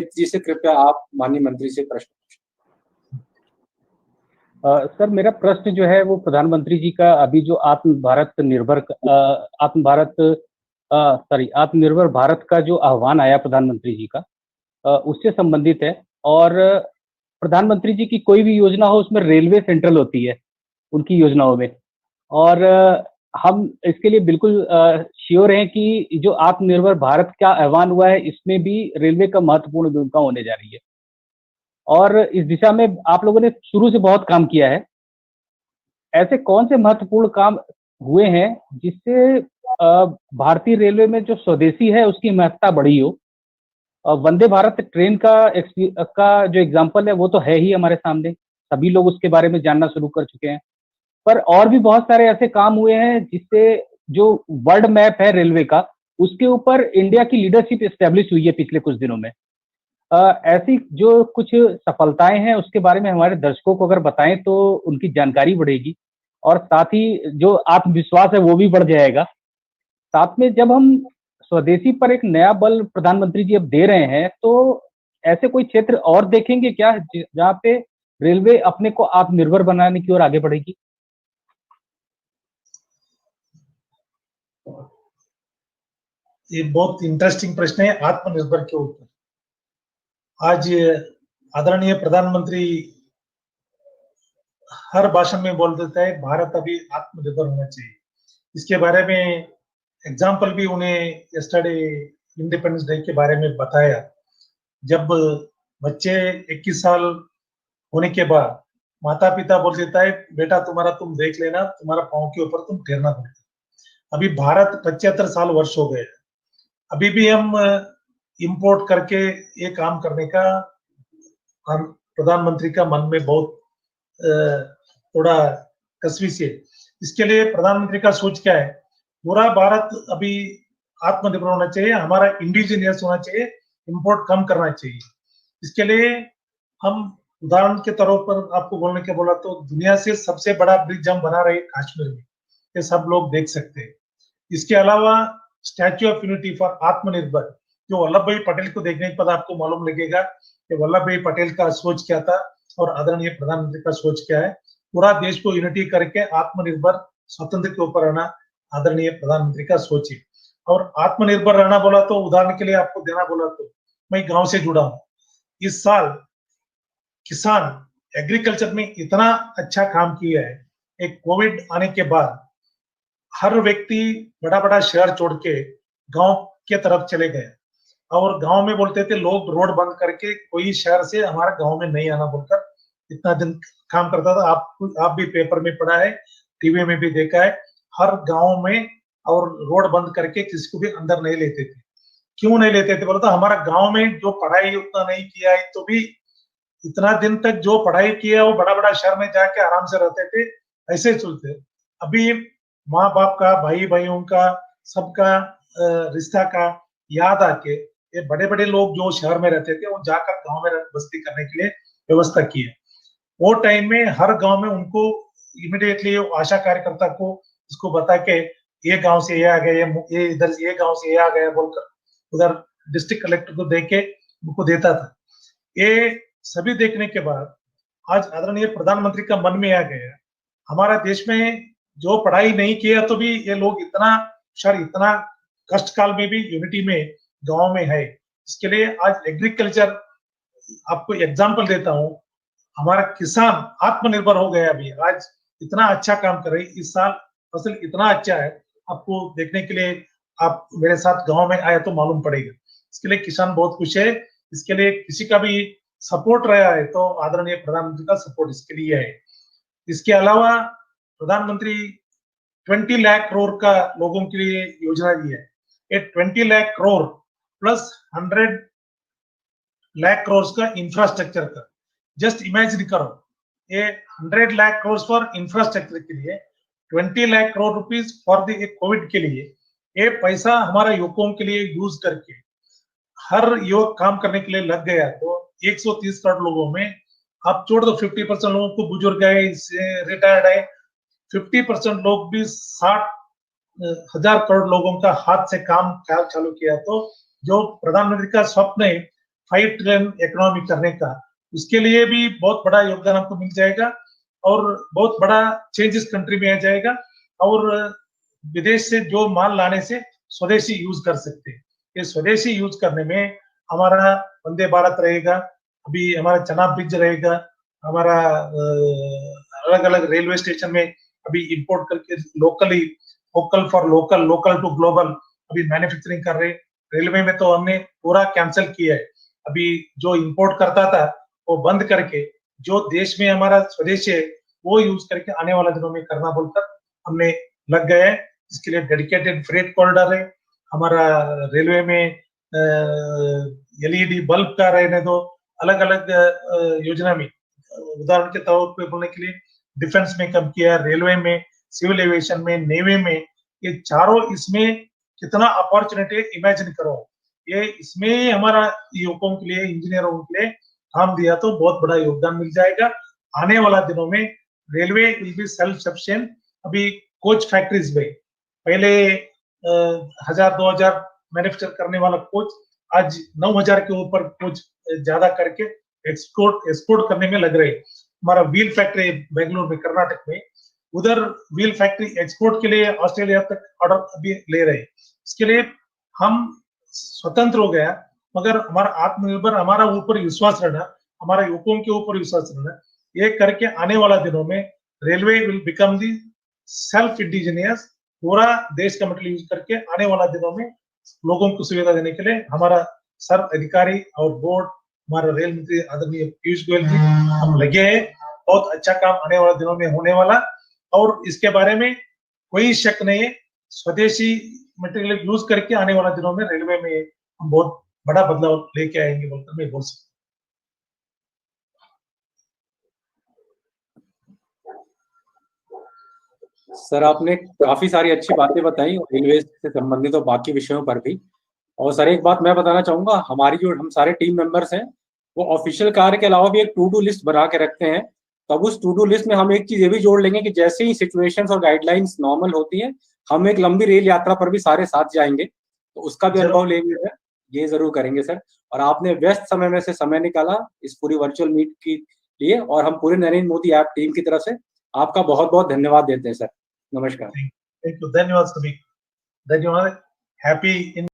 वित्त जी से कृपया आप माननीय मंत्री से प्रश्न पूछें। सर, मेरा प्रश्न जो है वो प्रधानमंत्री जी का अभी जो आत्मनिर्भर भारत का जो आह्वान आया प्रधानमंत्री जी का, उससे संबंधित है। और प्रधानमंत्री जी की कोई भी योजना हो उसमें रेलवे सेंट्रल होती है उनकी योजनाओं में। और हम इसके लिए बिल्कुल श्योर हैं कि जो आत्मनिर्भर भारत का आह्वान हुआ है इसमें भी रेलवे का महत्वपूर्ण भूमिका होने जा रही है। और इस दिशा में आप लोगों ने शुरू से बहुत काम किया है। ऐसे कौन से महत्वपूर्ण काम हुए हैं जिससे भारतीय रेलवे में जो स्वदेशी है उसकी महत्ता बढ़ी हो? वंदे भारत ट्रेन का जो एग्जाम्पल है वो तो है ही हमारे सामने, सभी लोग उसके बारे में जानना शुरू कर चुके हैं। पर और भी बहुत सारे ऐसे काम हुए हैं जिससे जो वर्ल्ड मैप है रेलवे का, उसके ऊपर इंडिया की लीडरशिप एस्टेब्लिश हुई है पिछले कुछ दिनों में। ऐसी जो कुछ सफलताएं हैं उसके बारे में हमारे दर्शकों को अगर बताएं तो उनकी जानकारी बढ़ेगी और साथ ही जो आत्मविश्वास है वो भी बढ़ जाएगा। साथ में जब हम स्वदेशी पर एक नया बल प्रधानमंत्री जी अब दे रहे हैं, तो ऐसे कोई क्षेत्र और देखेंगे क्या जहाँ पे रेलवे अपने को आत्मनिर्भर बनाने की ओर आगे बढ़ेगी? ये बहुत इंटरेस्टिंग प्रश्न है आत्मनिर्भर के ऊपर। आज आदरणीय प्रधानमंत्री हर भाषण में बोल देता है भारत अभी आत्मनिर्भर होना चाहिए। इसके बारे में एग्जाम्पल भी उन्हें यस्टरडे इंडिपेंडेंस डे के बारे में बताया। जब बच्चे 21 साल होने के बाद माता पिता बोल देता है बेटा तुम्हारा तुम देख लेना, तुम्हारा पांव के ऊपर तुम ठहरना पड़ेगा। अभी भारत 75 साल वर्ष हो गए, अभी भी हम इंपोर्ट करके ये काम करने का प्रधानमंत्री का मन में बहुत थोड़ा कसविश है। इसके लिए प्रधानमंत्री का सोच क्या है? पूरा भारत अभी आत्मनिर्भर होना चाहिए, हमारा इंडिजिनियस होना चाहिए, इंपोर्ट कम करना चाहिए। इसके लिए हम उदाहरण के तौर पर आपको बोलने के बोला तो दुनिया से सबसे बड़ा ब्रिज हम बना रहे हैं कश्मीर में, ये सब लोग देख सकते हैं। इसके अलावा स्टैच्यू ऑफ यूनिटी फॉर आत्मनिर्भर, जो वल्लभ भाई पटेल को देखने के बाद आपको मालूम लगेगा कि वल्लभ भाई पटेल का सोच क्या था और आदरणीय प्रधानमंत्री का सोच क्या है। पूरा देश को यूनिटी करके आत्मनिर्भर स्वतंत्र के ऊपर रहना आदरणीय प्रधानमंत्री का सोच है। और आत्मनिर्भर रहना बोला तो उदाहरण के लिए आपको देना बोला तो मैं गांव से जुड़ा हूं। इस साल किसान एग्रीकल्चर में इतना अच्छा काम किया है। एक कोविड आने के बाद हर व्यक्ति बड़ा बड़ा शहर छोड़ के गांव के तरफ चले गए और गांव में बोलते थे लोग रोड बंद करके कोई शहर से हमारा गांव में नहीं आना बोलकर इतना दिन काम करता था। आप भी पेपर में पढ़ा है, टीवी में भी देखा है, हर गांव में और रोड बंद करके किसी को भी अंदर नहीं लेते थे। क्यों नहीं लेते थे बोला तो हमारा गांव में जो पढ़ाई उतना नहीं किया है तो भी इतना दिन तक जो पढ़ाई किया वो बड़ा बड़ा शहर में जाके आराम से रहते थे, ऐसे चलते। अभी माँ बाप का, भाई भाइयों का, सबका रिश्ता का याद आके ये बड़े बड़े लोग जो शहर में रहते थे वो जाकर गांव में बस्ती करने के लिए व्यवस्था की है। वो टाइम में हर गांव में उनको इमिडिएटली आशा कार्यकर्ता को इसको बता के ये गांव से ये आ गया, ये इधर ये गांव से ये आ गया बोलकर उधर डिस्ट्रिक्ट कलेक्टर को दे के उनको देता था। ये सभी देखने के बाद आज आदरणीय प्रधानमंत्री का मन में आ गया हमारा देश में जो पढ़ाई नहीं किया तो भी ये लोग इतना कष्ट काल में भी यूनिटी में गांव में है। इसके लिए आज एग्रीकल्चर आपको एग्जांपल देता हूं, हमारा किसान आत्मनिर्भर हो गया। अभी आज इतना अच्छा काम कर रही, इस साल फसल इतना अच्छा है, आपको देखने के लिए आप मेरे साथ गांव में आए तो मालूम पड़ेगा। इसके लिए किसान बहुत खुश है। इसके लिए किसी का भी सपोर्ट रहा है तो आदरणीय प्रधानमंत्री का सपोर्ट इसके लिए है। इसके अलावा प्रधानमंत्री 20 लाख करोड़ का लोगों के लिए योजना दी है। ये 20 लाख करोड़ प्लस 100 लाख करोड़ का इंफ्रास्ट्रक्चर का, जस्ट इमेजिन करो ये 100 लाख करोड़ फॉर इंफ्रास्ट्रक्चर के लिए, 20 lakh crore rupees for the Covid के लिए। ये पैसा हमारा युवकों के लिए यूज करके हर युवक काम करने के लिए लग गया तो 130 करोड़ लोगों में आप छोड़ दो 50% लोगों को, बुजुर्ग है, रिटायर्ड है, 50% लोग भी 60,000 करोड़ लोगों का हाथ से काम चालू किया। तो जो प्रधानमंत्री का स्वप्न है 5 ट्रिलियन इकोनॉमी करने का, उसके लिए भी बहुत बड़ा योगदान हमको मिल जाएगा और बहुत बड़ा चेंजेस कंट्री में आ जाएगा। और विदेश से जो माल लाने से स्वदेशी यूज कर सकते हैं। ये स्वदेशी यूज करने में हमारा वंदे भारत रहेगा, अभी हमारा चनाब ब्रिज रहेगा, हमारा अलग अलग रेलवे स्टेशन में अभी इंपोर्ट करके locally, vocal for local, local to global अभी मैन्युफैक्चरिंग कर रहे। रेलवे में तो हमने पूरा कैंसिल किया है, अभी जो इंपोर्ट करता था वो बंद करके जो देश में हमारा स्वदेशी है वो यूज करके आने वाले दिनों में करना बोलकर हमने लग गए हैं। इसके लिए डेडिकेटेड फ्रेट कॉरिडोर है, हमारा रेलवे में एलईडी बल्ब का रहने दो, अलग अलग योजना में, उदाहरण के तौर पे बोलने के लिए डिफेंस में कम किया, रेलवे में, सिविल एविएशन में, नेवी में, ये चारों इसमें कितना अपॉर्चुनिटी इमेजिन करो। ये इसमें हमारा युवकों के लिए, इंजीनियरों के लिए काम दिया तो बहुत बड़ा योगदान मिल जाएगा। आने वाला दिनों में railway will be self sufficient. अभी कोच फैक्ट्रीज में पहले 1000-2000 मैन्युफैक्चर करने वाला कोच आज 9000 के ऊपर कोच ज्यादा करके एक्सपोर्ट करने में लग रहे। हमारा व्हील फैक्ट्री बेंगलुरु में, कर्नाटक में, उधर व्हील फैक्ट्री एक्सपोर्ट के लिए ऑस्ट्रेलिया तक ऑर्डर अभी ले रहे। इसके लिए हम स्वतंत्र हो गया, मगर हमारा आत्मनिर्भर, हमारा ऊपर विश्वास रहना, हमारे युवकों के ऊपर विश्वास रहना, ये करके आने वाला दिनों में railway will become the self indigenous. पूरा देश का मटेरियल यूज करके आने वाला दिनों में लोगों को सुविधा देने के लिए हमारा सर्व अधिकारी और बोर्ड, हमारा रेल मंत्री आदरणीय पीयूष गोयल जी, हम लगे हैं। बहुत अच्छा काम आने वाले दिनों में होने वाला, और इसके बारे में कोई शक नहीं है। स्वदेशी मटेरियल यूज करके आने वाला दिनों में रेलवे में हम बहुत बड़ा बदलाव लेके आएंगे बोलकर मैं बोल सकता हूँ। सर आपने काफी सारी अच्छी बातें बताई रेलवे से संबंधित और बाकी विषयों पर भी। और सर एक बात मैं बताना चाहूंगा, हमारी जो हम सारे टीम मेंबर्स हैं वो ऑफिशियल कार्य के अलावा भी एक टू डू लिस्ट बना के रखते हैं। तो अब उस टू डू लिस्ट में हम एक चीज ये भी जोड़ लेंगे कि जैसे ही सिचुएशंस और गाइडलाइंस नॉर्मल होती हैं हम एक लंबी रेल यात्रा पर भी सारे साथ जाएंगे, तो उसका भी अनुभव लेंगे सर, ये जरूर करेंगे सर। और आपने व्यस्त समय में से समय निकाला इस पूरी वर्चुअल मीट के लिए, और हम पूरे नरेंद्र मोदी ऐप टीम की तरफ से आपका बहुत बहुत धन्यवाद देते हैं सर। नमस्कार। थैंक यू, धन्यवाद सभी, धन्यवाद। हैप्पी